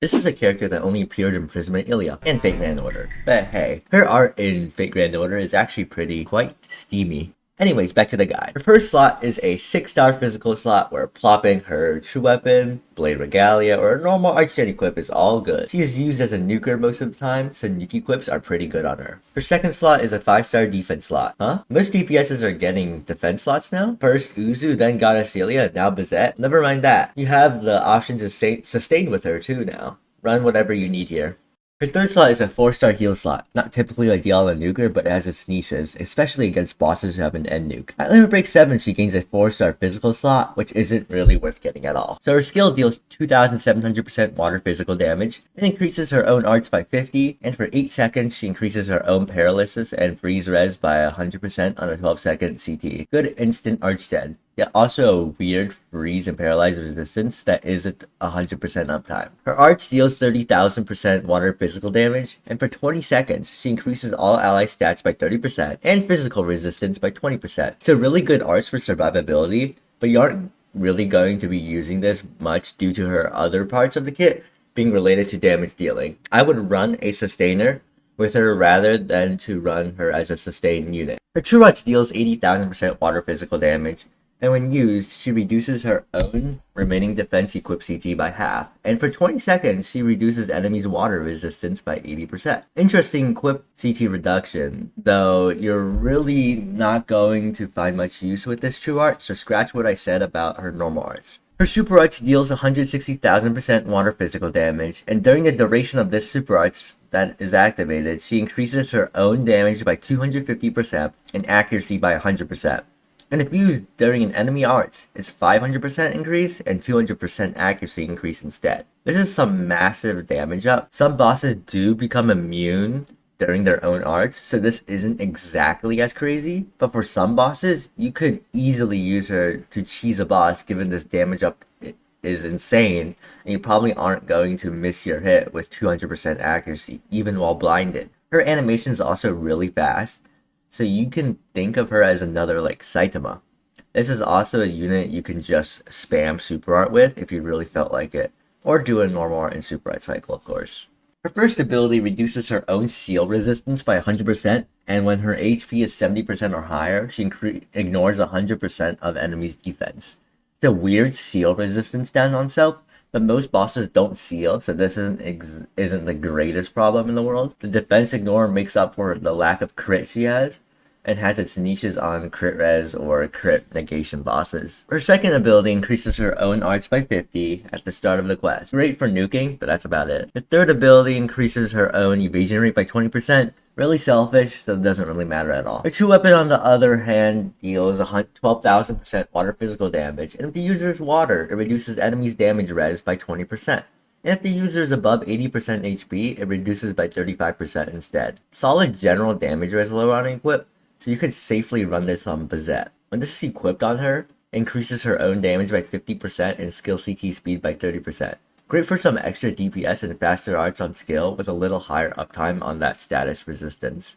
This is a character that only appeared in Prism and Ilya and Fate Grand Order. But hey, her art in Fate Grand Order is actually quite steamy. Anyways, back to the guide. Her first slot is a 6-star physical slot where plopping her true weapon, blade regalia, or a normal archgen equip is all good. She is used as a nuker most of the time, so nuke equips are pretty good on her. Her second slot is a 5-star defense slot. Huh? Most DPSs are getting defense slots now? First Uzu, then Goddess Celia, and now Bazett? Never mind that. You have the option to sustain with her too now. Run whatever you need here. Her third slot is a 4-star heal slot, not typically ideal on a nuker, but it has its niches, especially against bosses who have an end nuke. At limit break 7, she gains a 4-star physical slot, which isn't really worth getting at all. So her skill deals 2700% water physical damage, and increases her own arts by 50, and for 8 seconds she increases her own paralysis and freeze res by 100% on a 12-second CT. Good instant arch gen. Yet also a weird freeze and paralyze resistance that isn't 100% uptime. Her art deals 30,000% water physical damage, and for 20 seconds, she increases all ally stats by 30% and physical resistance by 20%. It's a really good art for survivability, but you aren't really going to be using this much due to her other parts of the kit being related to damage dealing. I would run a sustainer with her rather than to run her as a sustained unit. Her true arts deals 80,000% water physical damage, and when used, she reduces her own remaining defense equip CT by half, and for 20 seconds, she reduces enemies' water resistance by 80%. Interesting equip CT reduction, though you're really not going to find much use with this true art, so scratch what I said about her normal arts. Her super arts deals 160,000% water physical damage, and during the duration of this super arts that is activated, she increases her own damage by 250% and accuracy by 100%. And if used during an enemy arts, it's 500% increase and 200% accuracy increase instead. This is some massive damage up. Some bosses do become immune during their own arts, so this isn't exactly as crazy, but for some bosses, you could easily use her to cheese a boss given this damage up is insane, and you probably aren't going to miss your hit with 200% accuracy, even while blinded. Her animation is also really fast, so you can think of her as another like Saitama. This is also a unit you can just spam super art with if you really felt like it, or do a normal art and super art cycle, of course. Her first ability reduces her own seal resistance by 100%, and when her HP is 70% or higher, she ignores 100% of enemies' defense. It's a weird seal resistance down on self, but most bosses don't seal, so this isn't the greatest problem in the world. The defense ignore makes up for the lack of crit she has, and has its niches on crit res or crit negation bosses. Her second ability increases her own arts by 50 at the start of the quest. Great for nuking, but that's about it. The third ability increases her own evasion rate by 20%. Really selfish, so it doesn't really matter at all. Her true weapon, on the other hand, deals 12,000% water physical damage, and if the user is water, it reduces enemies' damage res by 20%. And if the user is above 80% HP, it reduces by 35% instead. Solid general damage res lower on an equip, so you could safely run this on Bazett. When this is equipped on her, it increases her own damage by 50% and skill CT speed by 30%. Great for some extra DPS and faster arts on skill with a little higher uptime on that status resistance.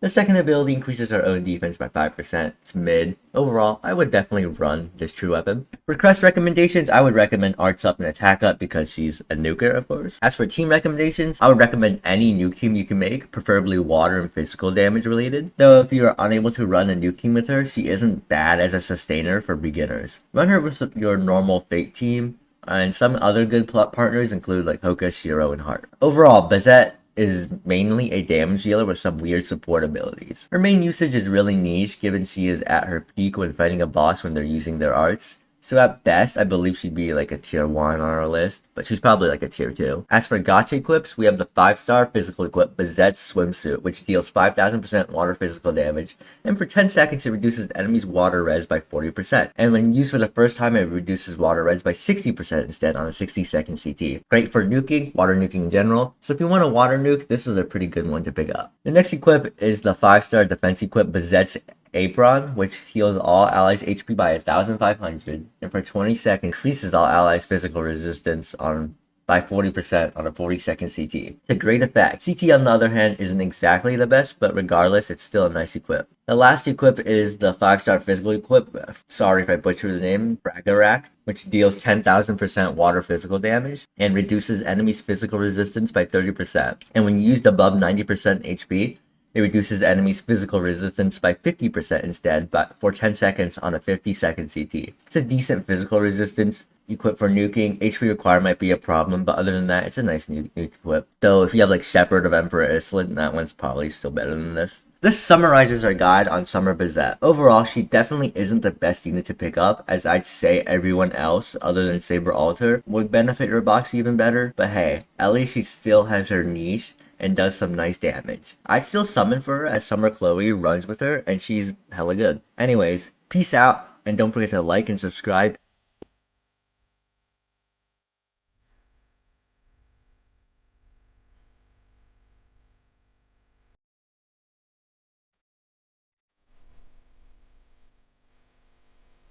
The second ability increases her own defense by 5%. It's mid. Overall, I would definitely run this true weapon. For quest recommendations, I would recommend arts up and attack up because she's a nuker, of course. As for team recommendations, I would recommend any nuke team you can make, preferably water and physical damage related. Though if you are unable to run a nuke team with her, she isn't bad as a sustainer for beginners. Run her with your normal Fate team, and some other good partners include like Hoka, Shiro, and Heart. Overall, Bazett is mainly a damage dealer with some weird support abilities. Her main usage is really niche given she is at her peak when fighting a boss when they're using their arts. So at best, I believe she'd be like a tier 1 on our list, but she's probably like a tier 2. As for gacha equips, we have the 5-star physical equip Bazett Swimsuit, which deals 5,000% water physical damage, and for 10 seconds it reduces enemies' water res by 40%. And when used for the first time, it reduces water res by 60% instead on a 60-second CT. Great for nuking, water nuking in general, so if you want a water nuke, this is a pretty good one to pick up. The next equip is the 5-star defense equip Bazett's Apron, which heals all allies' HP by 1,500, and for 20 seconds increases all allies' physical resistance on by 40% on a 40-second CT. It's a great effect. CT, on the other hand, isn't exactly the best, but regardless, it's still a nice equip. The last equip is the 5-star physical equip. Sorry if I butchered the name, Bragarak, which deals 10,000% water physical damage and reduces enemies' physical resistance by 30%. And when used above 90% HP, it reduces enemies' physical resistance by 50% instead, but for 10 seconds on a 50-second CT. It's a decent physical resistance equip for nuking. HP require might be a problem, but other than that, it's a nice nuke equip. Though if you have like Shepherd of Emperor Islin, that one's probably still better than this. This summarizes our guide on Summer Bazett. Overall, she definitely isn't the best unit to pick up, as I'd say everyone else, other than Saber Alter, would benefit your box even better, but hey, at least she still has her niche and does some nice damage. I'd still summon for her as Summer Chloe runs with her, and she's hella good. Anyways, peace out, and don't forget to like and subscribe.